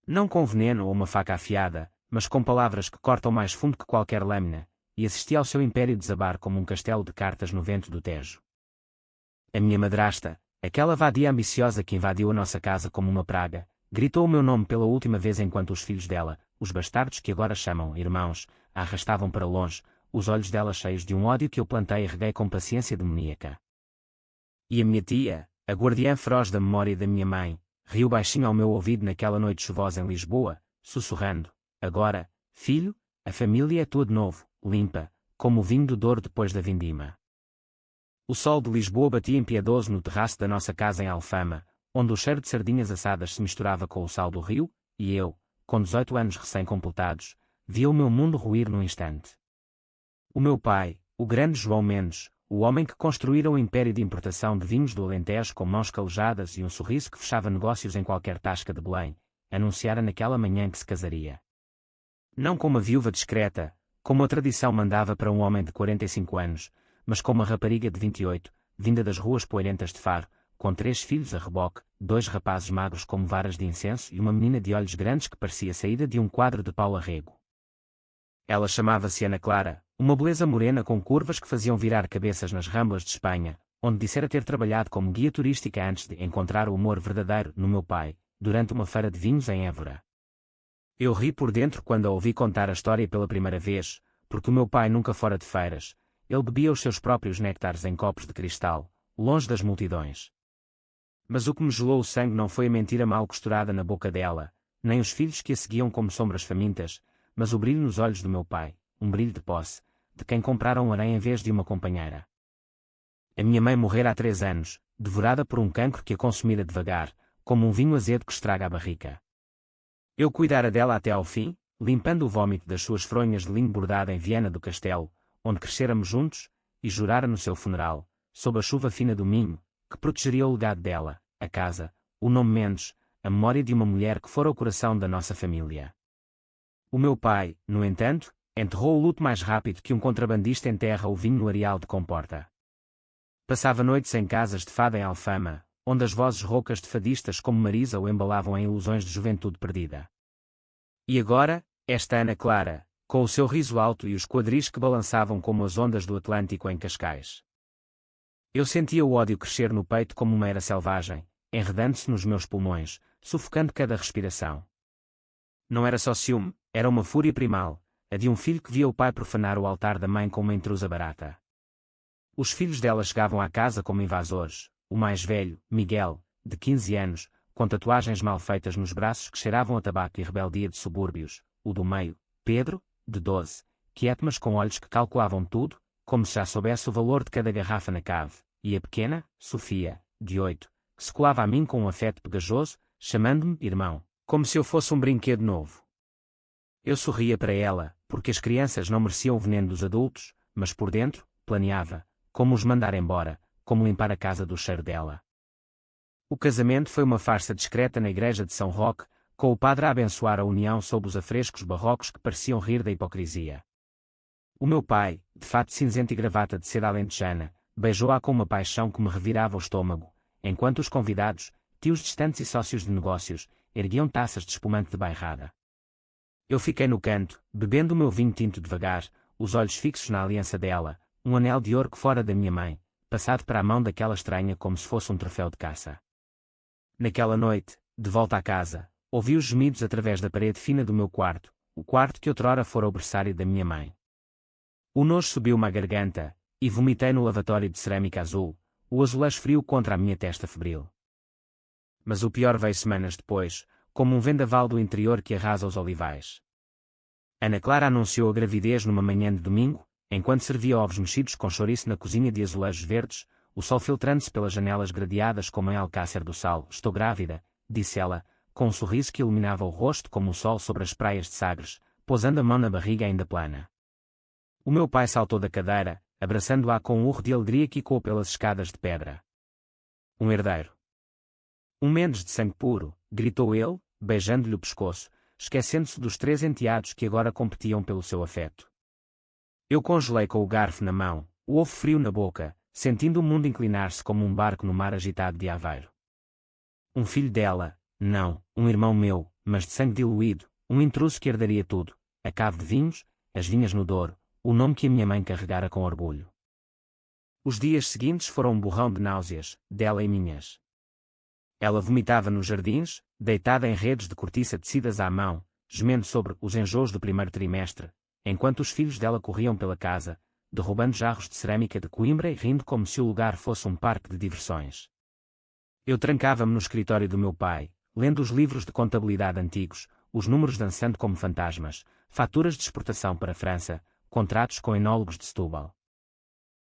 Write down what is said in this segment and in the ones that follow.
Não com veneno ou uma faca afiada, mas com palavras que cortam mais fundo que qualquer lâmina, e assisti ao seu império desabar como um castelo de cartas no vento do Tejo. A minha madrasta, aquela vadia ambiciosa que invadiu a nossa casa como uma praga, gritou o meu nome pela última vez enquanto os filhos dela, os bastardos que agora chamam irmãos, a arrastavam para longe, os olhos dela cheios de um ódio que eu plantei e reguei com paciência demoníaca. E a minha tia, a guardiã feroz da memória da minha mãe, riu baixinho ao meu ouvido naquela noite chuvosa em Lisboa, sussurrando: agora, filho, a família é tua de novo, limpa, como o vinho do Douro depois da vindima. O sol de Lisboa batia impiedoso no terraço da nossa casa em Alfama, onde o cheiro de sardinhas assadas se misturava com o sal do rio, e eu, com 18 anos recém-completados, via o meu mundo ruir num instante. O meu pai, o grande João Mendes, o homem que construíra o império de importação de vinhos do Alentejo com mãos calejadas e um sorriso que fechava negócios em qualquer tasca de Belém, anunciara naquela manhã que se casaria. Não com uma viúva discreta, como a tradição mandava para um homem de 45 anos, mas com uma rapariga de 28, vinda das ruas poeirentas de Faro, com 3 filhos a reboque, 2 rapazes magros como varas de incenso e uma menina de olhos grandes que parecia saída de um quadro de Paulo Arrego. Ela chamava-se Ana Clara, uma beleza morena com curvas que faziam virar cabeças nas Ramblas de Espanha, onde dissera ter trabalhado como guia turística antes de encontrar o amor verdadeiro no meu pai, durante uma feira de vinhos em Évora. Eu ri por dentro quando a ouvi contar a história pela primeira vez, porque o meu pai nunca fora de feiras, ele bebia os seus próprios néctares em copos de cristal, longe das multidões. Mas o que me gelou o sangue não foi a mentira mal costurada na boca dela, nem os filhos que a seguiam como sombras famintas, mas o brilho nos olhos do meu pai, um brilho de posse, de quem comprara um harém em vez de uma companheira. A minha mãe morrera há 3 anos, devorada por um cancro que a consumira devagar, como um vinho azedo que estraga a barrica. Eu cuidara dela até ao fim, limpando o vômito das suas fronhas de linho bordado em Viana do Castelo, onde crescéramos juntos, e jurara no seu funeral, sob a chuva fina do Minho, que protegeria o legado dela, a casa, o nome Mendes, a memória de uma mulher que fora o coração da nossa família. O meu pai, no entanto, enterrou o luto mais rápido que um contrabandista enterra o vinho no areal de Comporta. Passava noites em casas de fada em Alfama, onde as vozes roucas de fadistas como Marisa o embalavam em ilusões de juventude perdida. E agora, esta Ana Clara, com o seu riso alto e os quadris que balançavam como as ondas do Atlântico em Cascais. Eu sentia o ódio crescer no peito como uma era selvagem, enredando-se nos meus pulmões, sufocando cada respiração. Não era só ciúme, era uma fúria primal, a de um filho que via o pai profanar o altar da mãe com uma intrusa barata. Os filhos dela chegavam à casa como invasores, o mais velho, Miguel, de 15 anos, com tatuagens mal feitas nos braços que cheiravam a tabaco e rebeldia de subúrbios, o do meio, Pedro, de 12, quieto mas com olhos que calculavam tudo, como se já soubesse o valor de cada garrafa na cave, e a pequena, Sofia, de 8, que se colava a mim com um afeto pegajoso, chamando-me irmão, como se eu fosse um brinquedo novo. Eu sorria para ela, porque as crianças não mereciam o veneno dos adultos, mas por dentro, planeava, como os mandar embora, como limpar a casa do cheiro dela. O casamento foi uma farsa discreta na igreja de São Roque, com o padre a abençoar a união sob os afrescos barrocos que pareciam rir da hipocrisia. O meu pai, de fato cinzento e gravata de seda alentejana, beijou-a com uma paixão que me revirava o estômago, enquanto os convidados, tios distantes e sócios de negócios, erguiam taças de espumante de bairrada. Eu fiquei no canto, bebendo o meu vinho tinto devagar, os olhos fixos na aliança dela, um anel de ouro que fora da minha mãe, passado para a mão daquela estranha como se fosse um troféu de caça. Naquela noite, de volta à casa, ouvi os gemidos através da parede fina do meu quarto, o quarto que outrora fora o berçário da minha mãe. O nojo subiu-me à garganta, e vomitei no lavatório de cerâmica azul, o azulejo frio contra a minha testa febril. Mas o pior veio semanas depois, como um vendaval do interior que arrasa os olivais. Ana Clara anunciou a gravidez numa manhã de domingo, enquanto servia ovos mexidos com chouriço na cozinha de azulejos verdes, o sol filtrando-se pelas janelas gradeadas como em Alcácer do Sal. Estou grávida, disse ela, com um sorriso que iluminava o rosto como o sol sobre as praias de Sagres, pousando a mão na barriga ainda plana. O meu pai saltou da cadeira, abraçando-a com um urro de alegria que ecoou pelas escadas de pedra. Um herdeiro. Um Mendes de sangue puro, gritou ele, beijando-lhe o pescoço, esquecendo-se dos 3 enteados que agora competiam pelo seu afeto. Eu congelei com o garfo na mão, o ovo frio na boca, sentindo o mundo inclinar-se como um barco no mar agitado de Aveiro. Um filho dela, não, um irmão meu, mas de sangue diluído, um intruso que herdaria tudo, a cave de vinhos, as vinhas no Douro, o nome que a minha mãe carregara com orgulho. Os dias seguintes foram um borrão de náuseas, dela e minhas. Ela vomitava nos jardins, deitada em redes de cortiça tecidas à mão, gemendo sobre os enjoos do primeiro trimestre, enquanto os filhos dela corriam pela casa, derrubando jarros de cerâmica de Coimbra e rindo como se o lugar fosse um parque de diversões. Eu trancava-me no escritório do meu pai, lendo os livros de contabilidade antigos, os números dançando como fantasmas, faturas de exportação para a França, contratos com enólogos de Setúbal.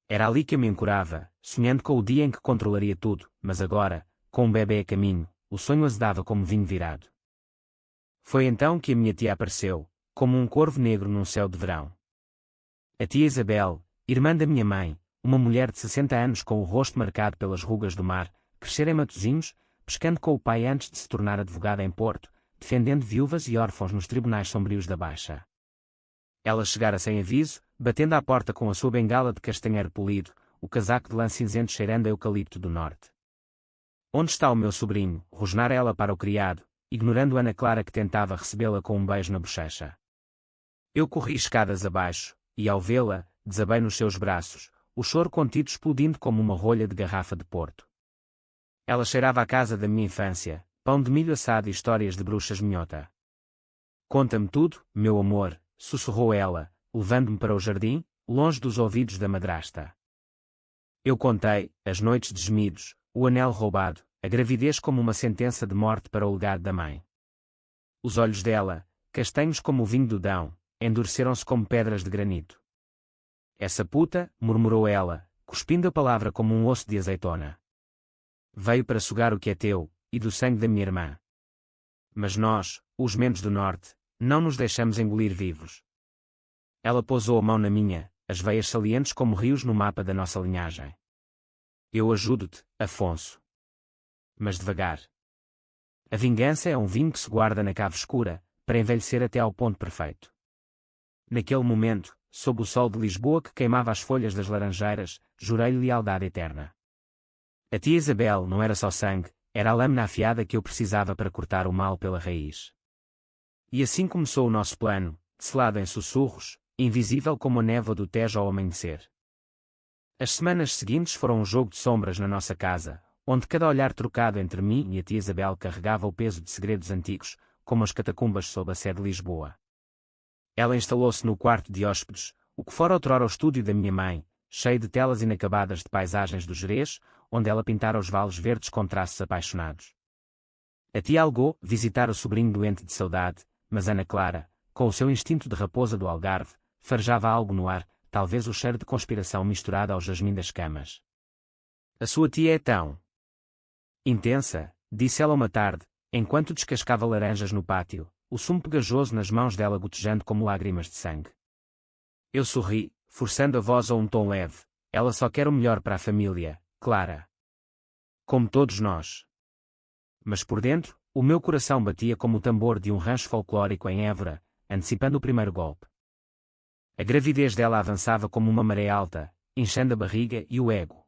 Era ali que eu me ancorava, sonhando com o dia em que controlaria tudo, mas agora, com um bebê a caminho, o sonho azedava como vinho virado. Foi então que a minha tia apareceu, como um corvo negro num céu de verão. A tia Isabel, irmã da minha mãe, uma mulher de 60 anos com o rosto marcado pelas rugas do mar, crescera em Matosinhos, pescando com o pai antes de se tornar advogada em Porto, defendendo viúvas e órfãos nos tribunais sombrios da Baixa. Ela chegara sem aviso, batendo à porta com a sua bengala de castanheiro polido, o casaco de lã cinzento cheirando a eucalipto do norte. Onde está o meu sobrinho? Rosnara ela para o criado, ignorando Ana Clara que tentava recebê-la com um beijo na bochecha. Eu corri escadas abaixo, e ao vê-la, desabei nos seus braços, o choro contido explodindo como uma rolha de garrafa de Porto. Ela cheirava a casa da minha infância, pão de milho assado e histórias de bruxas minhota. Conta-me tudo, meu amor, sussurrou ela, levando-me para o jardim, longe dos ouvidos da madrasta. Eu contei, as noites de gemidos, o anel roubado, a gravidez como uma sentença de morte para o legado da mãe. Os olhos dela, castanhos como o vinho do Dão, endureceram-se como pedras de granito. Essa puta, murmurou ela, cuspindo a palavra como um osso de azeitona. Veio para sugar o que é teu, e do sangue da minha irmã. Mas nós, os mendos do norte, não nos deixamos engolir vivos. Ela pousou a mão na minha, as veias salientes como rios no mapa da nossa linhagem. Eu ajudo-te, Afonso. Mas devagar. A vingança é um vinho que se guarda na cave escura, para envelhecer até ao ponto perfeito. Naquele momento, sob o sol de Lisboa que queimava as folhas das laranjeiras, jurei-lhe lealdade eterna. A tia Isabel não era só sangue, era a lâmina afiada que eu precisava para cortar o mal pela raiz. E assim começou o nosso plano, selado em sussurros, invisível como a névoa do Tejo ao amanhecer. As semanas seguintes foram um jogo de sombras na nossa casa, onde cada olhar trocado entre mim e a tia Isabel carregava o peso de segredos antigos, como as catacumbas sob a sé de Lisboa. Ela instalou-se no quarto de hóspedes, o que fora outrora o estúdio da minha mãe, cheio de telas inacabadas de paisagens do Gerês, onde ela pintara os vales verdes com traços apaixonados. A tia algou visitar o sobrinho doente de saudade, mas Ana Clara, com o seu instinto de raposa do Algarve, farejava algo no ar, talvez o cheiro de conspiração misturado ao jasmim das camas. A sua tia é tão intensa, disse ela uma tarde, enquanto descascava laranjas no pátio, o sumo pegajoso nas mãos dela gotejando como lágrimas de sangue. Eu sorri, forçando a voz a um tom leve. Ela só quer o melhor para a família, Clara. Como todos nós. Mas por dentro, o meu coração batia como o tambor de um rancho folclórico em Évora, antecipando o primeiro golpe. A gravidez dela avançava como uma maré alta, enchendo a barriga e o ego.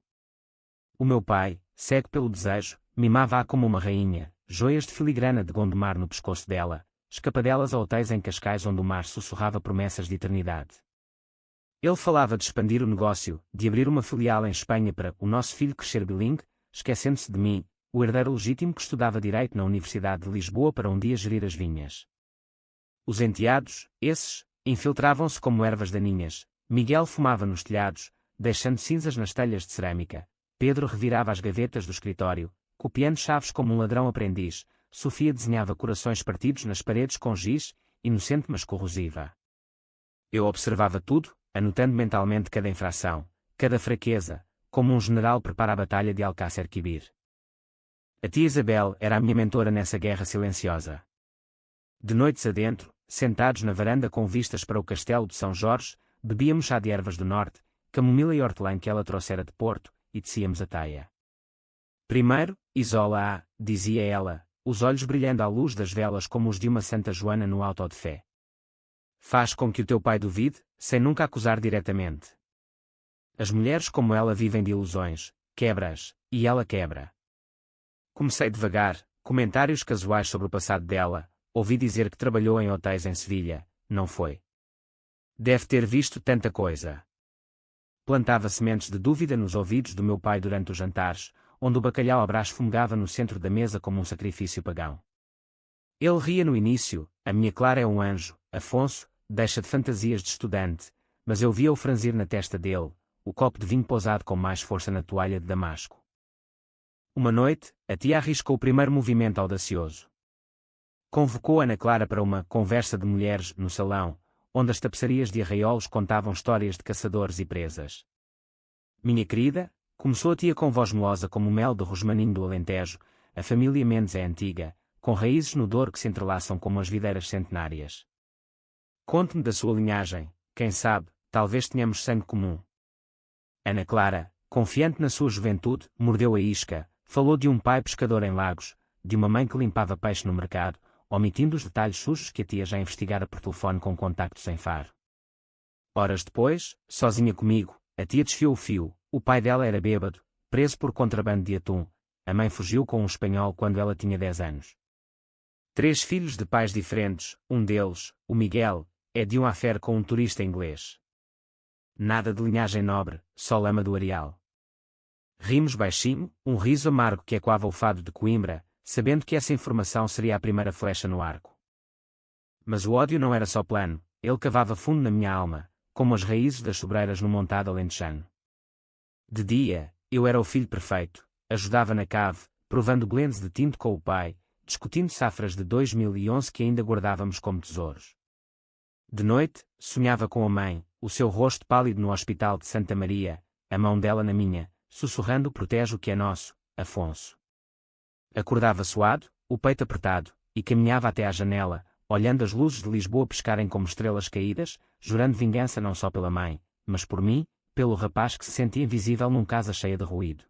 O meu pai, cego pelo desejo, mimava-a como uma rainha, joias de filigrana de Gondomar no pescoço dela, escapadelas a hotéis em Cascais onde o mar sussurrava promessas de eternidade. Ele falava de expandir o negócio, de abrir uma filial em Espanha para o nosso filho crescer bilingue, esquecendo-se de mim, o herdeiro legítimo que estudava Direito na Universidade de Lisboa para um dia gerir as vinhas. Os enteados, esses, infiltravam-se como ervas daninhas. Miguel fumava nos telhados, deixando cinzas nas telhas de cerâmica. Pedro revirava as gavetas do escritório, copiando chaves como um ladrão aprendiz. Sofia desenhava corações partidos nas paredes com giz, inocente mas corrosiva. Eu observava tudo, anotando mentalmente cada infração, cada fraqueza, como um general prepara a batalha de Alcácer Quibir. A tia Isabel era a minha mentora nessa guerra silenciosa. De noites adentro, sentados na varanda com vistas para o castelo de São Jorge, bebíamos chá de ervas do norte, camomila e hortelã que ela trouxera de Porto, e tecíamos a taia. Primeiro, isola-a, dizia ela, os olhos brilhando à luz das velas como os de uma Santa Joana no auto de fé. Faz com que o teu pai duvide, sem nunca acusar diretamente. As mulheres como ela vivem de ilusões, quebra-as, e ela quebra. Comecei devagar, comentários casuais sobre o passado dela, ouvi dizer que trabalhou em hotéis em Sevilha, não foi? Deve ter visto tanta coisa. Plantava sementes de dúvida nos ouvidos do meu pai durante os jantares, onde o bacalhau à brás fumegava no centro da mesa como um sacrifício pagão. Ele ria no início: a minha Clara é um anjo, Afonso, deixa de fantasias de estudante, mas eu via-o franzir na testa dele, o copo de vinho pousado com mais força na toalha de damasco. Uma noite, a tia arriscou o primeiro movimento audacioso. Convocou Ana Clara para uma conversa de mulheres no salão, onde as tapeçarias de arraiolos contavam histórias de caçadores e presas. Minha querida, começou a tia com voz melosa como o mel de rosmaninho do Alentejo, a família Mendes é antiga, com raízes no Douro que se entrelaçam como as videiras centenárias. Conte-me da sua linhagem, quem sabe, talvez tenhamos sangue comum. Ana Clara, confiante na sua juventude, mordeu a isca, falou de um pai pescador em Lagos, de uma mãe que limpava peixe no mercado, omitindo os detalhes sujos que a tia já investigara por telefone com contactos em Faro. Horas depois, sozinha comigo, a tia desfiou o fio: o pai dela era bêbado, preso por contrabando de atum, a mãe fugiu com um espanhol quando ela tinha 10 anos. 3 filhos de pais diferentes, um deles, o Miguel, é de um affaire com um turista inglês. Nada de linhagem nobre, só lama do areal. Rimos baixinho, um riso amargo que ecoava o fado de Coimbra, sabendo que essa informação seria a primeira flecha no arco. Mas o ódio não era só plano, ele cavava fundo na minha alma, como as raízes das sobreiras no montado alentejano. De dia, eu era o filho perfeito, ajudava na cave, provando blends de tinto com o pai, discutindo safras de 2011 que ainda guardávamos como tesouros. De noite, sonhava com a mãe, o seu rosto pálido no hospital de Santa Maria, a mão dela na minha, sussurrando: protege o que é nosso, Afonso. Acordava suado, o peito apertado, e caminhava até à janela, olhando as luzes de Lisboa piscarem como estrelas caídas, jurando vingança não só pela mãe, mas por mim, pelo rapaz que se sentia invisível num casa cheia de ruído.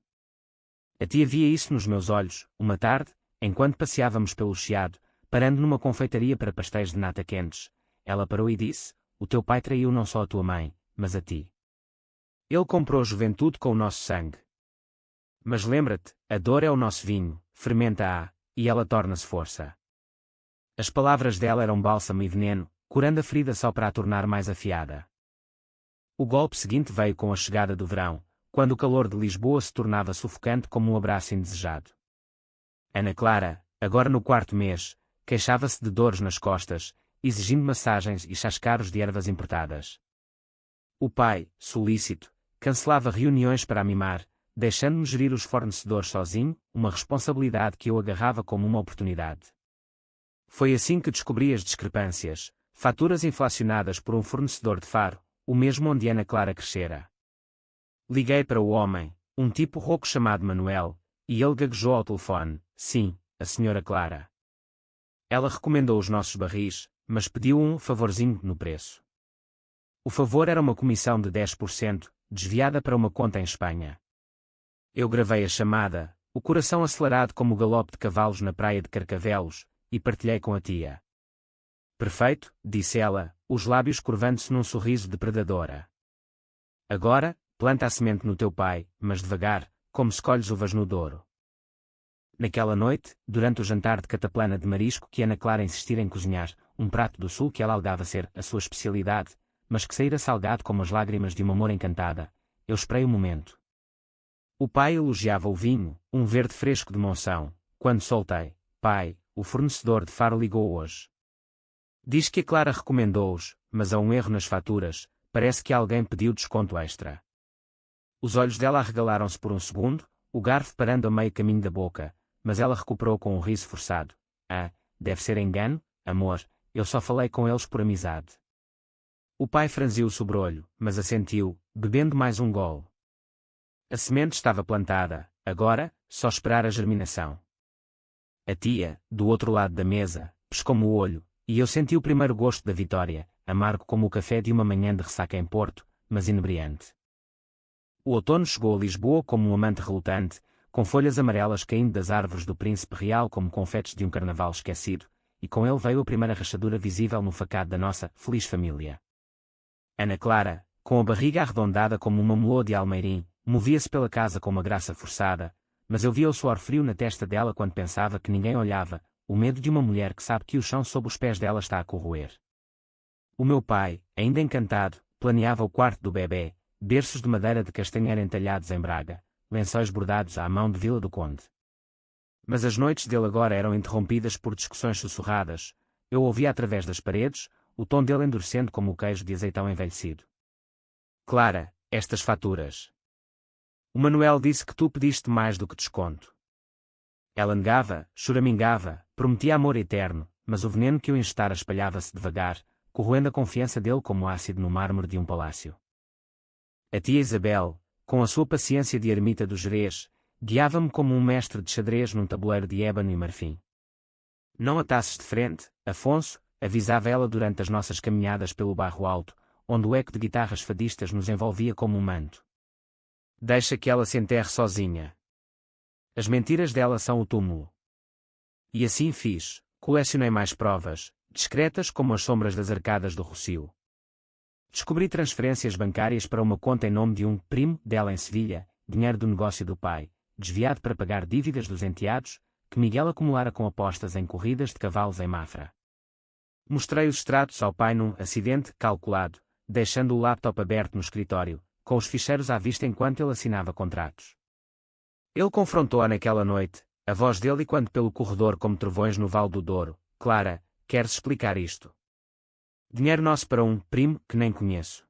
A tia via isso nos meus olhos, uma tarde, enquanto passeávamos pelo Chiado, parando numa confeitaria para pastéis de nata quentes. Ela parou e disse: o teu pai traiu não só a tua mãe, mas a ti. Ele comprou a juventude com o nosso sangue. Mas lembra-te, a dor é o nosso vinho, fermenta-a, e ela torna-se força. As palavras dela eram bálsamo e veneno, curando a ferida só para a tornar mais afiada. O golpe seguinte veio com a chegada do verão, quando o calor de Lisboa se tornava sufocante como um abraço indesejado. Ana Clara, agora no 4º mês, queixava-se de dores nas costas, exigindo massagens e chascaros de ervas importadas. O pai, solícito, cancelava reuniões para a mimar, deixando-me gerir os fornecedores sozinho, uma responsabilidade que eu agarrava como uma oportunidade. Foi assim que descobri as discrepâncias, faturas inflacionadas por um fornecedor de Faro, o mesmo onde Ana Clara crescera. Liguei para o homem, um tipo rouco chamado Manuel, e ele gaguejou ao telefone: sim, a senhora Clara. Ela recomendou os nossos barris, mas pediu um favorzinho no preço. O favor era uma comissão de 10%, desviada para uma conta em Espanha. Eu gravei a chamada, o coração acelerado como o galope de cavalos na praia de Carcavelos, e partilhei com a tia. Perfeito, disse ela, os lábios curvando-se num sorriso de predadora. Agora, planta a semente no teu pai, mas devagar, como escolhes uvas no Douro. Naquela noite, durante o jantar de cataplana de marisco que Ana Clara insistira em cozinhar, um prato do sul que ela alegava ser a sua especialidade, mas que saíra salgado como as lágrimas de uma amor encantada, eu esperei o momento. O pai elogiava o vinho, um verde fresco de Monção, quando soltei: pai, o fornecedor de Faro ligou hoje. Diz que a Clara recomendou-os, mas há um erro nas faturas, parece que alguém pediu desconto extra. Os olhos dela arregalaram-se por um segundo, o garfo parando a meio caminho da boca, mas ela recuperou com um riso forçado: ah, deve ser engano, amor, eu só falei com eles por amizade. O pai franziu o sobrolho, mas assentiu, bebendo mais um gole. A semente estava plantada, agora, só esperar a germinação. A tia, do outro lado da mesa, piscou-me o olho, e eu senti o primeiro gosto da vitória, amargo como o café de uma manhã de ressaca em Porto, mas inebriante. O outono chegou a Lisboa como um amante relutante, com folhas amarelas caindo das árvores do Príncipe Real como confetes de um carnaval esquecido, e com ele veio a primeira rachadura visível no facado da nossa feliz família. Ana Clara, com a barriga arredondada como uma meloa de almeirim, movia-se pela casa com uma graça forçada, mas eu via o suor frio na testa dela quando pensava que ninguém olhava, o medo de uma mulher que sabe que o chão sob os pés dela está a corroer. O meu pai, ainda encantado, planeava o quarto do bebê, berços de madeira de castanheira entalhados em Braga, lençóis bordados à mão de Vila do Conde. Mas as noites dele agora eram interrompidas por discussões sussurradas. Eu ouvia através das paredes, o tom dele endurecendo como o queijo de azeitão envelhecido. Clara, estas faturas. O Manuel disse que tu pediste mais do que desconto. Ela negava, choramingava, prometia amor eterno, mas o veneno que o injetara espalhava-se devagar, corroendo a confiança dele como ácido no mármore de um palácio. A tia Isabel, com a sua paciência de ermita do Gerês, guiava-me como um mestre de xadrez num tabuleiro de ébano e marfim. Não atasses de frente, Afonso, avisava ela durante as nossas caminhadas pelo bairro alto, onde o eco de guitarras fadistas nos envolvia como um manto. Deixa que ela se enterre sozinha. As mentiras dela são o túmulo. E assim fiz, colecionei mais provas, discretas como as sombras das arcadas do Rossio. Descobri transferências bancárias para uma conta em nome de um primo dela em Sevilha, dinheiro do negócio do pai, desviado para pagar dívidas dos enteados, que Miguel acumulara com apostas em corridas de cavalos em Mafra. Mostrei os extratos ao pai num acidente calculado, deixando o laptop aberto no escritório, com os ficheiros à vista enquanto ele assinava contratos. Ele confrontou-a naquela noite, a voz dele quando pelo corredor como trovões no Vale do Douro. Clara, queres explicar isto? Dinheiro nosso para um primo que nem conheço.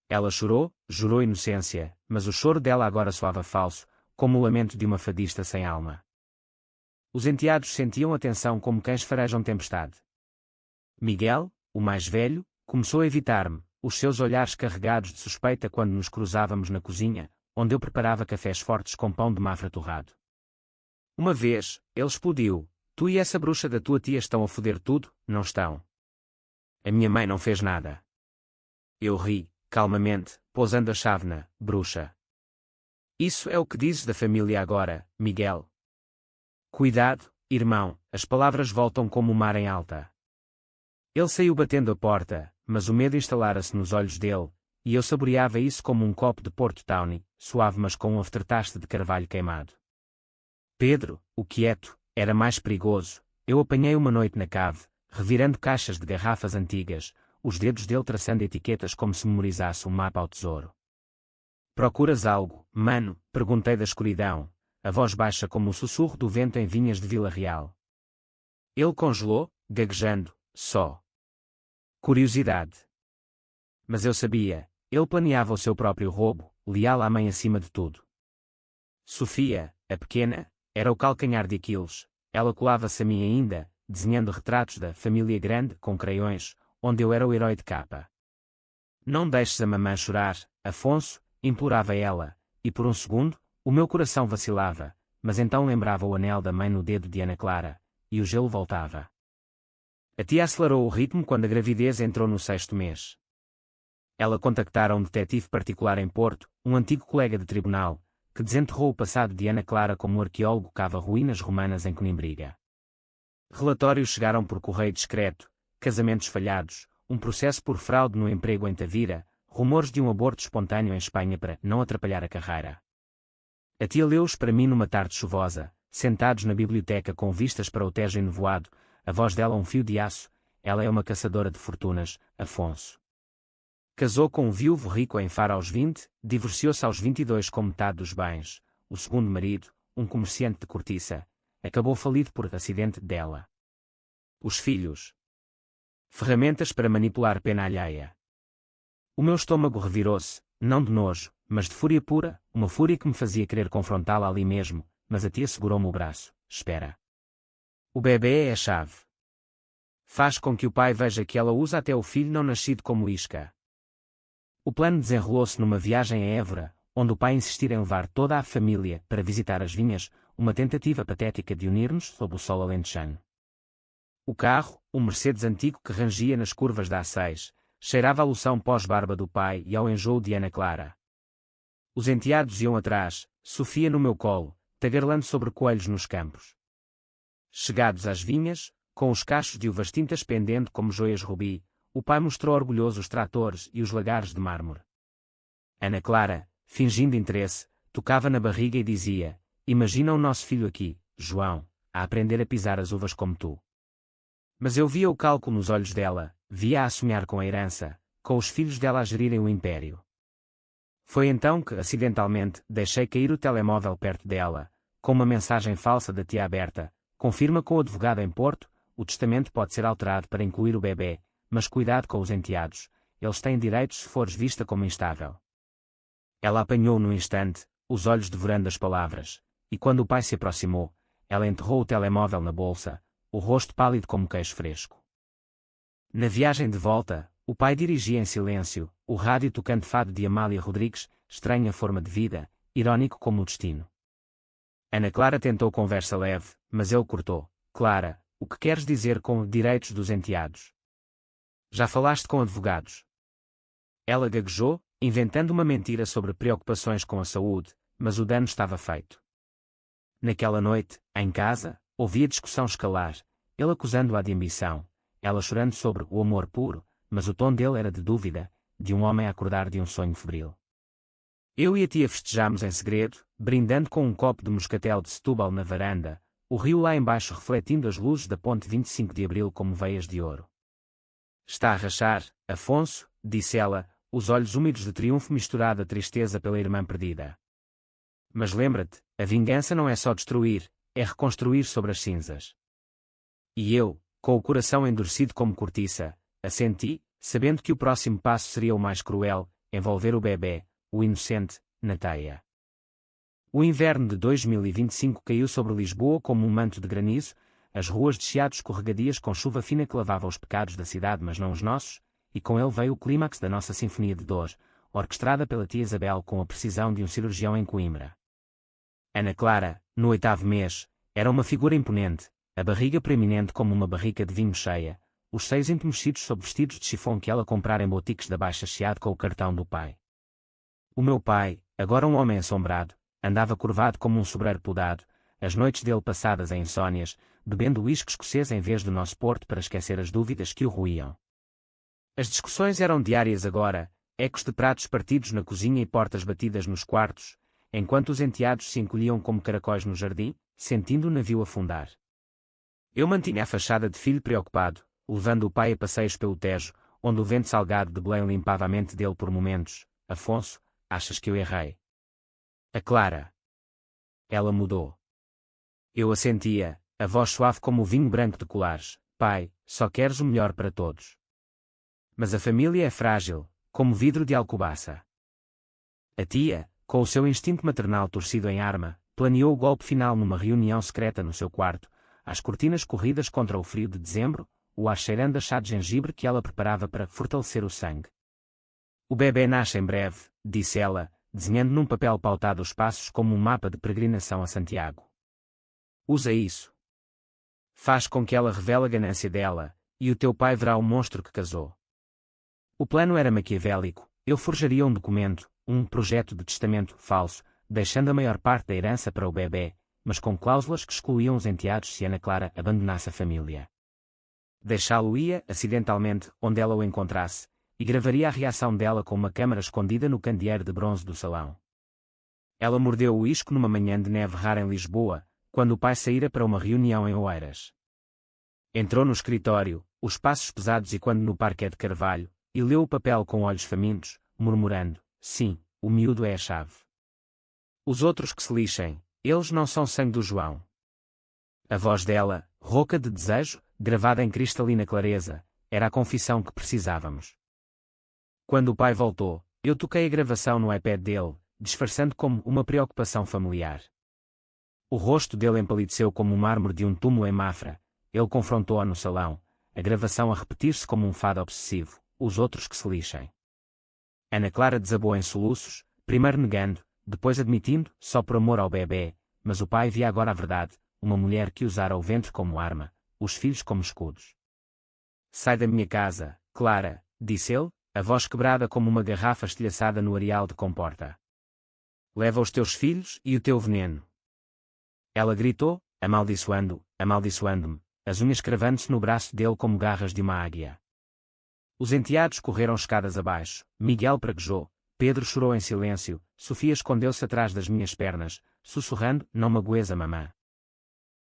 Ela chorou, jurou inocência, mas o choro dela agora soava falso, como o lamento de uma fadista sem alma. Os enteados sentiam a tensão como cães farejam tempestade. Miguel, o mais velho, começou a evitar-me, os seus olhares carregados de suspeita quando nos cruzávamos na cozinha, onde eu preparava cafés fortes com pão de Mafra torrado. Uma vez, ele explodiu. Tu e essa bruxa da tua tia estão a foder tudo, não estão? A minha mãe não fez nada. Eu ri, calmamente, pousando a chave na bruxa. Isso é o que dizes da família agora, Miguel. Cuidado, irmão, as palavras voltam como o mar em alta. Ele saiu batendo a porta, mas o medo instalara-se nos olhos dele, e eu saboreava isso como um copo de Porto Tawny, suave mas com um aftertaste de carvalho queimado. Pedro, o quieto, era mais perigoso. Eu apanhei uma noite na cave, revirando caixas de garrafas antigas, os dedos dele traçando etiquetas como se memorizasse um mapa ao tesouro. Procuras algo, mano? Perguntei da escuridão, a voz baixa como o sussurro do vento em vinhas de Vila Real. Ele congelou, gaguejando, só curiosidade. Mas eu sabia, ele planeava o seu próprio roubo, leal à mãe acima de tudo. Sofia, a pequena, era o calcanhar de Aquiles. Ela colava-se a mim ainda, desenhando retratos da família grande com crayons, onde eu era o herói de capa. Não deixes a mamã chorar, Afonso, implorava ela, e por um segundo, o meu coração vacilava, mas então lembrava o anel da mãe no dedo de Ana Clara, e o gelo voltava. A tia acelerou o ritmo quando a gravidez entrou no 6º mês. Ela contactara um detetive particular em Porto, um antigo colega de tribunal, que desenterrou o passado de Ana Clara como um arqueólogo cava ruínas romanas em Coimbriga. Relatórios chegaram por correio discreto, casamentos falhados, um processo por fraude no emprego em Tavira, rumores de um aborto espontâneo em Espanha para não atrapalhar a carreira. A tia leu-os para mim numa tarde chuvosa, sentados na biblioteca com vistas para o Tejo enevoado, a voz dela um fio de aço. Ela é uma caçadora de fortunas, Afonso. Casou com um viúvo rico em Faro aos 20, divorciou-se aos 22 com metade dos bens. O segundo marido, um comerciante de cortiça, acabou falido por acidente dela. Os filhos. Ferramentas para manipular pena alheia. O meu estômago revirou-se, não de nojo, mas de fúria pura, uma fúria que me fazia querer confrontá-la ali mesmo, mas a tia segurou-me o braço. Espera. O bebê é a chave. Faz com que o pai veja que ela usa até o filho não nascido como isca. O plano desenrolou-se numa viagem a Évora, onde o pai insistira em levar toda a família para visitar as vinhas, uma tentativa patética de unir-nos sob o sol alentejano. O carro, um Mercedes antigo que rangia nas curvas da A6, cheirava a loção pós-barba do pai e ao enjoo de Ana Clara. Os enteados iam atrás, Sofia no meu colo, tagarelando sobre coelhos nos campos. Chegados às vinhas, com os cachos de uvas tintas pendendo como joias rubi, o pai mostrou orgulhoso os tratores e os lagares de mármore. Ana Clara, fingindo interesse, tocava na barriga e dizia: Imagina o nosso filho aqui, João, a aprender a pisar as uvas como tu. Mas eu via o cálculo nos olhos dela, via-a a sonhar com a herança, com os filhos dela a gerirem o império. Foi então que, acidentalmente, deixei cair o telemóvel perto dela, com uma mensagem falsa da tia Berta: confirma com o advogado em Porto, o testamento pode ser alterado para incluir o bebê, mas cuidado com os enteados, eles têm direitos se fores vista como instável. Ela apanhou num instante, os olhos devorando as palavras, e quando o pai se aproximou, ela enterrou o telemóvel na bolsa, o rosto pálido como queijo fresco. Na viagem de volta, o pai dirigia em silêncio, o rádio tocando fado de Amália Rodrigues, estranha forma de vida, irônico como o destino. Ana Clara tentou conversa leve, mas ele cortou. Clara, o que queres dizer com direitos dos enteados? Já falaste com advogados? Ela gaguejou, inventando uma mentira sobre preocupações com a saúde, mas o dano estava feito. Naquela noite, em casa, ouvia discussão escalar, ele acusando-a de ambição, ela chorando sobre o amor puro, mas o tom dele era de dúvida, de um homem a acordar de um sonho febril. Eu e a tia festejámos em segredo, brindando com um copo de moscatel de Setúbal na varanda, o rio lá embaixo refletindo as luzes da ponte 25 de Abril como veias de ouro. Está a rachar, Afonso, disse ela, os olhos úmidos de triunfo misturado a tristeza pela irmã perdida. Mas lembra-te, a vingança não é só destruir, é reconstruir sobre as cinzas. E eu, com o coração endurecido como cortiça, assenti, sabendo que o próximo passo seria o mais cruel, envolver o bebê, o inocente, na teia. O inverno de 2025 caiu sobre Lisboa como um manto de granizo, as ruas de chiados escorregadias com chuva fina que lavava os pecados da cidade mas não os nossos, e com ele veio o clímax da nossa sinfonia de dor, orquestrada pela tia Isabel com a precisão de um cirurgião em Coimbra. Ana Clara, no 8º mês, era uma figura imponente, a barriga preeminente como uma barrica de vinho cheia, os seios entumecidos sob vestidos de chifão que ela comprara em boutiques da Baixa Chiado com o cartão do pai. O meu pai, agora um homem assombrado, andava curvado como um sobreiro podado, as noites dele passadas em insónias, bebendo uísque escocês em vez do nosso porto para esquecer as dúvidas que o roíam. As discussões eram diárias agora, ecos de pratos partidos na cozinha e portas batidas nos quartos, enquanto os enteados se encolhiam como caracóis no jardim, sentindo o navio afundar. Eu mantinha a fachada de filho preocupado, levando o pai a passeios pelo Tejo, onde o vento salgado de Belém limpava a mente dele por momentos. Afonso, achas que eu errei? A Clara. Ela mudou. Eu assentia, a voz suave como o vinho branco de colares. Pai, só queres o melhor para todos. Mas a família é frágil, como vidro de alcobaça. A tia, com o seu instinto maternal torcido em arma, planeou o golpe final numa reunião secreta no seu quarto, às cortinas corridas contra o frio de dezembro, o ar cheirando a chá de gengibre que ela preparava para fortalecer o sangue. O bebê nasce em breve, disse ela, desenhando num papel pautado os passos como um mapa de peregrinação a Santiago. Usa isso. Faz com que ela revele a ganância dela, e o teu pai verá o monstro que casou. O plano era maquiavélico, eu forjaria um documento, um projeto de testamento falso, deixando a maior parte da herança para o bebê, mas com cláusulas que excluíam os enteados se Ana Clara abandonasse a família. Deixá-lo-ia, acidentalmente, onde ela o encontrasse, e gravaria a reação dela com uma câmara escondida no candeeiro de bronze do salão. Ela mordeu o uísque numa manhã de neve rara em Lisboa, quando o pai saíra para uma reunião em Oeiras. Entrou no escritório, os passos pesados e quando no parquet de carvalho, e leu o papel com olhos famintos, murmurando, sim, o miúdo é a chave. Os outros que se lixem, eles não são sangue do João. A voz dela, rouca de desejo, gravada em cristalina clareza, era a confissão que precisávamos. Quando o pai voltou, eu toquei a gravação no iPad dele, disfarçando como uma preocupação familiar. O rosto dele empalideceu como o mármore de um túmulo em Mafra, ele confrontou-a no salão, a gravação a repetir-se como um fado obsessivo, os outros que se lixem. Ana Clara desabou em soluços, primeiro negando, depois admitindo, só por amor ao bebê, mas o pai via agora a verdade, uma mulher que usara o ventre como arma, os filhos como escudos. Sai da minha casa, Clara, disse ele, a voz quebrada como uma garrafa estilhaçada no areal de comporta. Leva os teus filhos e o teu veneno. Ela gritou, amaldiçoando-me, as unhas cravando-se no braço dele como garras de uma águia. Os enteados correram escadas abaixo, Miguel praguejou, Pedro chorou em silêncio, Sofia escondeu-se atrás das minhas pernas, sussurrando, não magoes a mamã.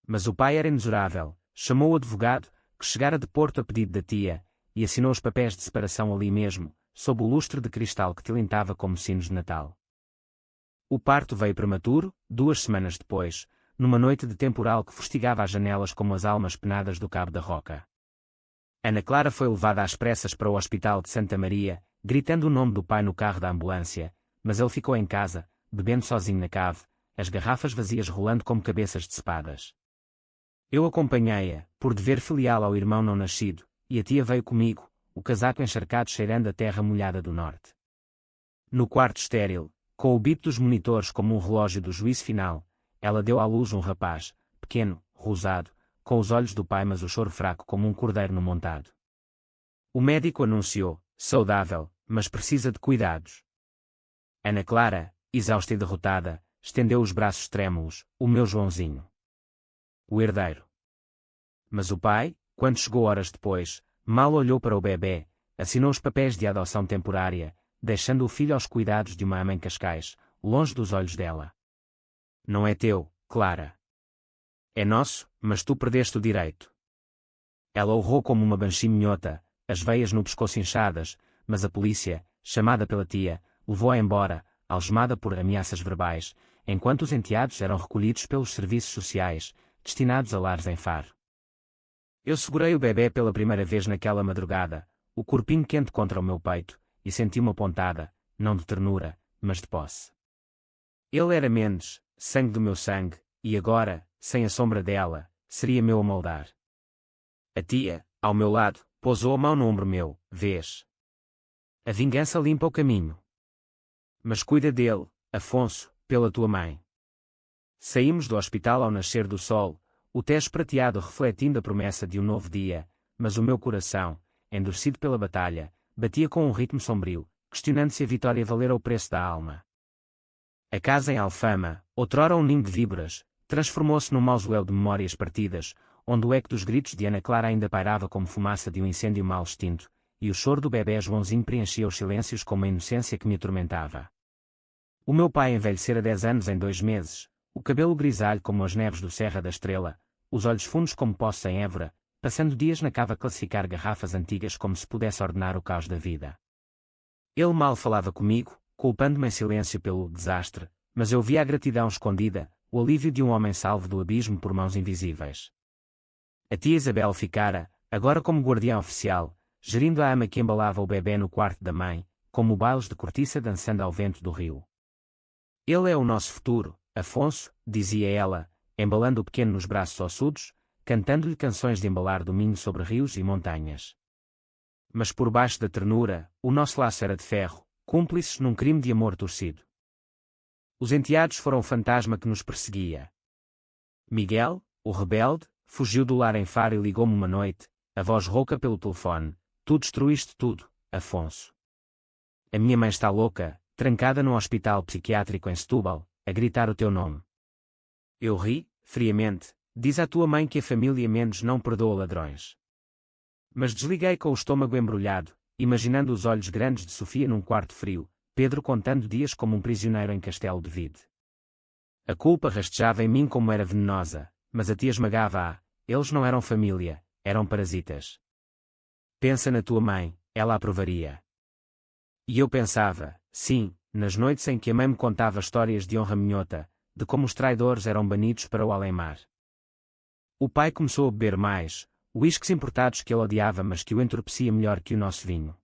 Mas o pai era inexorável, chamou o advogado, que chegara de Porto a pedido da tia, e assinou os papéis de separação ali mesmo, sob o lustre de cristal que tilintava como sinos de Natal. O parto veio prematuro, 2 semanas depois, numa noite de temporal que fustigava as janelas como as almas penadas do Cabo da Roca. Ana Clara foi levada às pressas para o hospital de Santa Maria, gritando o nome do pai no carro da ambulância, mas ele ficou em casa, bebendo sozinho na cave, as garrafas vazias rolando como cabeças de espadas. Eu acompanhei-a, por dever filial ao irmão não nascido, e a tia veio comigo, o casaco encharcado cheirando a terra molhada do norte. No quarto estéril, com o bip dos monitores como um relógio do juízo final, ela deu à luz um rapaz, pequeno, rosado, com os olhos do pai mas o choro fraco como um cordeiro no montado. O médico anunciou, saudável, mas precisa de cuidados. Ana Clara, exausta e derrotada, estendeu os braços trêmulos, o meu Joãozinho. O herdeiro. Mas o pai, quando chegou horas depois, mal olhou para o bebê, assinou os papéis de adoção temporária, deixando o filho aos cuidados de uma ama em Cascais, longe dos olhos dela. Não é teu, Clara. É nosso, mas tu perdeste o direito. Ela urrou como uma banshee minhota, as veias no pescoço inchadas, mas a polícia, chamada pela tia, levou-a embora, algemada por ameaças verbais, enquanto os enteados eram recolhidos pelos serviços sociais, destinados a lares em Faro. Eu segurei o bebê pela primeira vez naquela madrugada, o corpinho quente contra o meu peito, e senti uma pontada, não de ternura, mas de posse. Ele era Mendes, sangue do meu sangue, e agora, sem a sombra dela, seria meu a moldar. A tia, ao meu lado, pousou a mão no ombro meu, vês? A vingança limpa o caminho. Mas cuida dele, Afonso, pela tua mãe. Saímos do hospital ao nascer do sol, o tejo prateado refletindo a promessa de um novo dia, mas o meu coração, endurecido pela batalha, batia com um ritmo sombrio, questionando se a vitória valera o preço da alma. A casa em Alfama, outrora um ninho de víboras, transformou-se num mausoléu de memórias partidas, onde o eco dos gritos de Ana Clara ainda pairava como fumaça de um incêndio mal extinto, e o choro do bebê Joãozinho preenchia os silêncios com uma inocência que me atormentava. O meu pai envelhecera 10 anos em 2 meses, o cabelo grisalho como as neves do Serra da Estrela, os olhos fundos como poços em Évora, passando dias na cava a classificar garrafas antigas como se pudesse ordenar o caos da vida. Ele mal falava comigo, culpando-me em silêncio pelo desastre, mas eu via a gratidão escondida, o alívio de um homem salvo do abismo por mãos invisíveis. A tia Isabel ficara, agora como guardiã oficial, gerindo a ama que embalava o bebê no quarto da mãe, como bailes de cortiça dançando ao vento do rio. Ele é o nosso futuro, Afonso, dizia ela, embalando o pequeno nos braços ossudos, cantando-lhe canções de embalar domingo sobre rios e montanhas. Mas por baixo da ternura, o nosso laço era de ferro, cúmplices num crime de amor torcido. Os enteados foram o fantasma que nos perseguia. Miguel, o rebelde, fugiu do lar em Faro e ligou-me uma noite, a voz rouca pelo telefone: tu destruíste tudo, Afonso. A minha mãe está louca, trancada num hospital psiquiátrico em Setúbal, a gritar o teu nome. Eu ri, friamente: diz à tua mãe que a família Mendes não perdoa ladrões. Mas desliguei com o estômago embrulhado, imaginando os olhos grandes de Sofia num quarto frio, Pedro contando dias como um prisioneiro em Castelo de Vide. A culpa rastejava em mim como era venenosa, mas a tia esmagava-a: eles não eram família, eram parasitas. Pensa na tua mãe, ela aprovaria. E eu pensava, sim, nas noites em que a mãe me contava histórias de honra minhota, de como os traidores eram banidos para o além-mar. O pai começou a beber mais, uísques importados que ele odiava mas que o entorpecia melhor que o nosso vinho.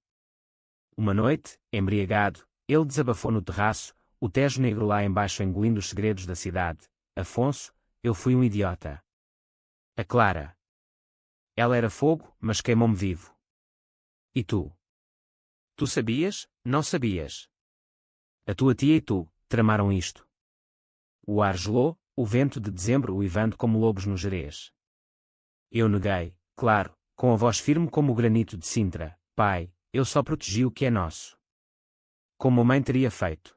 Uma noite, embriagado, ele desabafou no terraço, o Tejo negro lá embaixo engolindo os segredos da cidade: Afonso, eu fui um idiota. A Clara. Ela era fogo, mas queimou-me vivo. E tu? Tu sabias, não sabias? A tua tia e tu, tramaram isto. O ar gelou, o vento de dezembro uivando como lobos no Gerês. Eu neguei, claro, com a voz firme como o granito de Sintra: pai, eu só protegi o que é nosso. Como a mãe teria feito.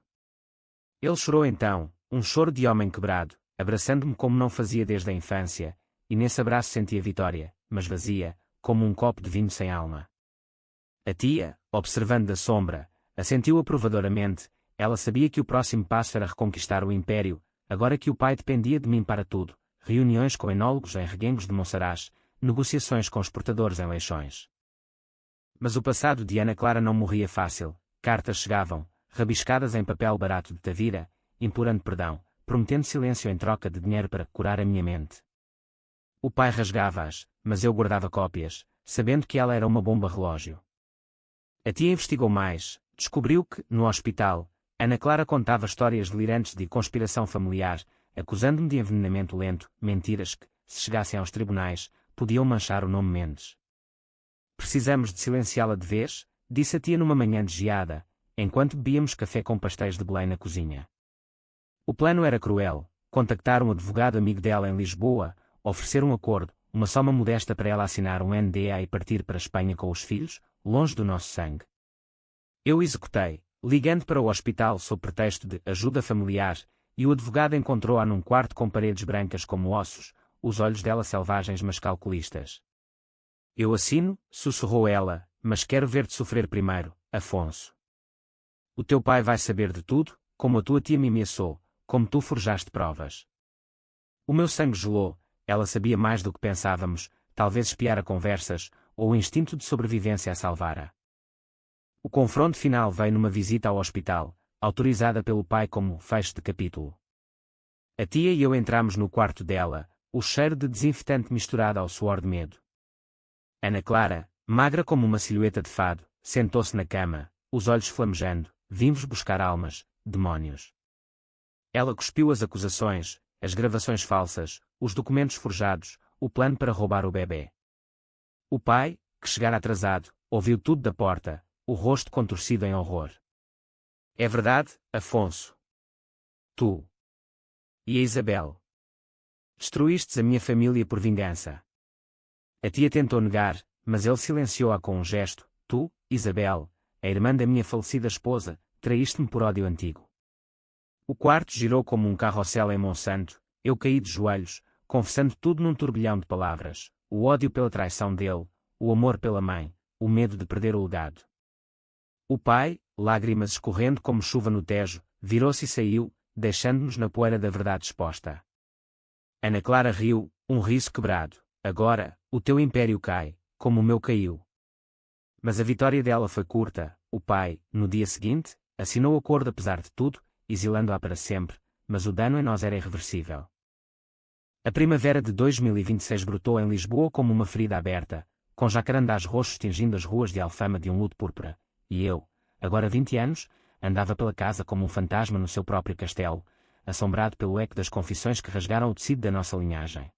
Ele chorou então, um choro de homem quebrado, abraçando-me como não fazia desde a infância, e nesse abraço senti a vitória, mas vazia, como um copo de vinho sem alma. A tia, observando da sombra, assentiu aprovadoramente. Ela sabia que o próximo passo era reconquistar o império, agora que o pai dependia de mim para tudo, reuniões com enólogos em Reguengos de Monsaraz, negociações com exportadores em Leixões. Mas o passado de Ana Clara não morria fácil, cartas chegavam, rabiscadas em papel barato de Tavira, implorando perdão, prometendo silêncio em troca de dinheiro para curar a minha mente. O pai rasgava-as, mas eu guardava cópias, sabendo que ela era uma bomba relógio. A tia investigou mais, descobriu que, no hospital, Ana Clara contava histórias delirantes de conspiração familiar, acusando-me de envenenamento lento, mentiras que, se chegassem aos tribunais, podiam manchar o nome Mendes. Precisamos de silenciá-la de vez, disse a tia numa manhã de geada, enquanto bebíamos café com pastéis de Belém na cozinha. O plano era cruel: contactar um advogado amigo dela em Lisboa, oferecer um acordo, uma soma modesta para ela assinar um NDA e partir para a Espanha com os filhos, longe do nosso sangue. Eu executei, ligando para o hospital sob pretexto de ajuda familiar, e o advogado encontrou-a num quarto com paredes brancas como ossos, os olhos dela selvagens mas calculistas. Eu assino, sussurrou ela, mas quero ver-te sofrer primeiro, Afonso. O teu pai vai saber de tudo, como a tua tia me ameaçou, como tu forjaste provas. O meu sangue gelou, ela sabia mais do que pensávamos, talvez espiara conversas, ou o instinto de sobrevivência a salvara. O confronto final veio numa visita ao hospital, autorizada pelo pai como fecho de capítulo. A tia e eu entramos no quarto dela, o cheiro de desinfetante misturado ao suor de medo. Ana Clara, magra como uma silhueta de fado, sentou-se na cama, os olhos flamejando. Vimos buscar almas, demónios. Ela cuspiu as acusações, as gravações falsas, os documentos forjados, o plano para roubar o bebê. O pai, que chegara atrasado, ouviu tudo da porta, o rosto contorcido em horror. É verdade, Afonso. Tu e a Isabel destruístes a minha família por vingança. A tia tentou negar, mas ele silenciou-a com um gesto. Tu, Isabel, a irmã da minha falecida esposa, traíste-me por ódio antigo. O quarto girou como um carrossel em Monsanto, eu caí de joelhos, confessando tudo num turbilhão de palavras, o ódio pela traição dele, o amor pela mãe, o medo de perder o legado. O pai, lágrimas escorrendo como chuva no Tejo, virou-se e saiu, deixando-nos na poeira da verdade exposta. Ana Clara riu, um riso quebrado. Agora, o teu império cai, como o meu caiu. Mas a vitória dela foi curta. O pai, no dia seguinte, assinou o acordo apesar de tudo, exilando-a para sempre, mas o dano em nós era irreversível. A primavera de 2026 brotou em Lisboa como uma ferida aberta, com jacarandás roxos tingindo as ruas de Alfama de um luto púrpura, e eu, agora 20 anos, andava pela casa como um fantasma no seu próprio castelo, assombrado pelo eco das confissões que rasgaram o tecido da nossa linhagem.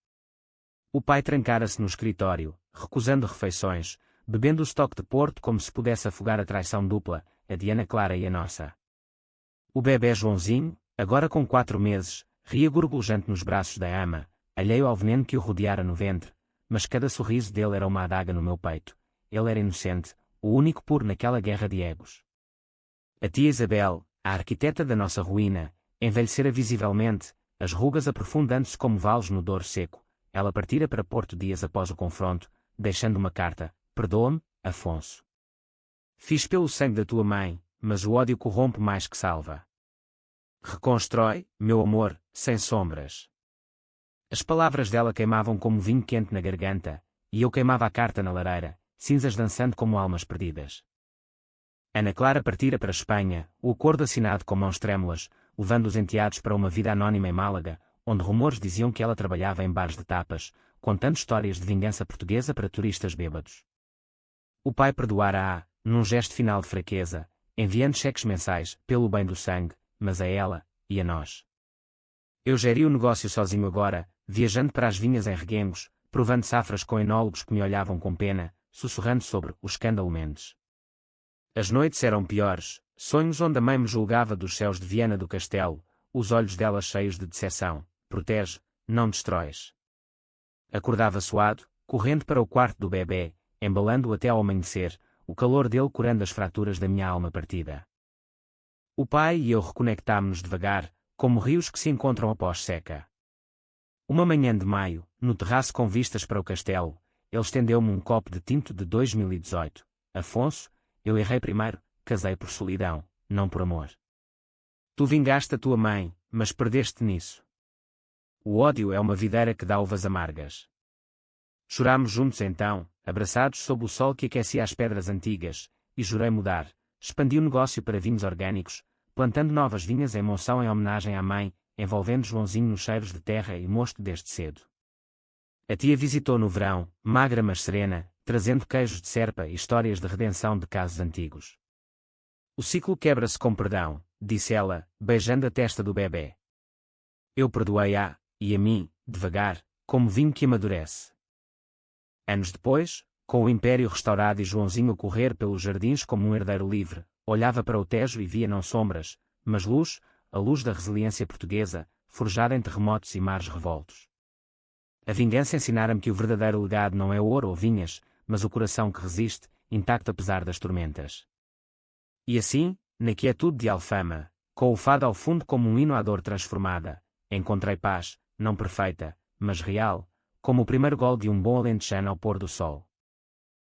O pai trancara-se no escritório, recusando refeições, bebendo o estoque de Porto como se pudesse afogar a traição dupla, a de Ana Clara e a nossa. O bebé Joãozinho, agora com 4 meses, ria gorgolejante nos braços da ama, alheio ao veneno que o rodeara no ventre, mas cada sorriso dele era uma adaga no meu peito. Ele era inocente, o único puro naquela guerra de egos. A tia Isabel, a arquiteta da nossa ruína, envelhecera visivelmente, as rugas aprofundando-se como vales no Douro seco. Ela partira para Porto dias após o confronto, deixando uma carta: perdoa-me, Afonso. Fiz pelo sangue da tua mãe, mas o ódio corrompe mais que salva. Reconstrói, meu amor, sem sombras. As palavras dela queimavam como vinho quente na garganta, e eu queimava a carta na lareira, cinzas dançando como almas perdidas. Ana Clara partira para a Espanha, o acordo assinado com mãos trêmulas, levando os enteados para uma vida anónima em Málaga, onde rumores diziam que ela trabalhava em bares de tapas, contando histórias de vingança portuguesa para turistas bêbados. O pai perdoara-a, num gesto final de fraqueza, enviando cheques mensais, pelo bem do sangue, mas a ela, e a nós. Eu geri o negócio sozinho agora, viajando para as vinhas em Reguengos, provando safras com enólogos que me olhavam com pena, sussurrando sobre o escândalo Mendes. As noites eram piores, sonhos onde a mãe me julgava dos céus de Viana do Castelo, os olhos dela cheios de decepção. Protege, não destróis. Acordava suado, correndo para o quarto do bebê, embalando-o até ao amanhecer, o calor dele curando as fraturas da minha alma partida. O pai e eu reconectámo-nos devagar, como rios que se encontram após seca. Uma manhã de maio, no terraço com vistas para o castelo, ele estendeu-me um copo de tinto de 2018. Afonso, eu errei primeiro, casei por solidão, não por amor. Tu vingaste a tua mãe, mas perdeste nisso. O ódio é uma videira que dá uvas amargas. Chorámos juntos então, abraçados sob o sol que aquecia as pedras antigas, e jurei mudar. Expandi o negócio para vinhos orgânicos, plantando novas vinhas em Monção em homenagem à mãe, envolvendo Joãozinho nos cheiros de terra e mosto desde cedo. A tia visitou no verão, magra mas serena, trazendo queijos de serpa e histórias de redenção de casos antigos. O ciclo quebra-se com perdão, disse ela, beijando a testa do bebê. Eu perdoei-a, e a mim, devagar, como vinho que amadurece. Anos depois, com o império restaurado e Joãozinho a correr pelos jardins como um herdeiro livre, olhava para o Tejo e via não sombras, mas luz, a luz da resiliência portuguesa, forjada em terremotos e mares revoltos. A vingança ensinara-me que o verdadeiro legado não é ouro ou vinhas, mas o coração que resiste, intacto apesar das tormentas. E assim, na quietude de Alfama, com o fado ao fundo como um hino à dor transformada, encontrei paz, não perfeita, mas real, como o primeiro gol de um bom alentejano ao pôr do sol.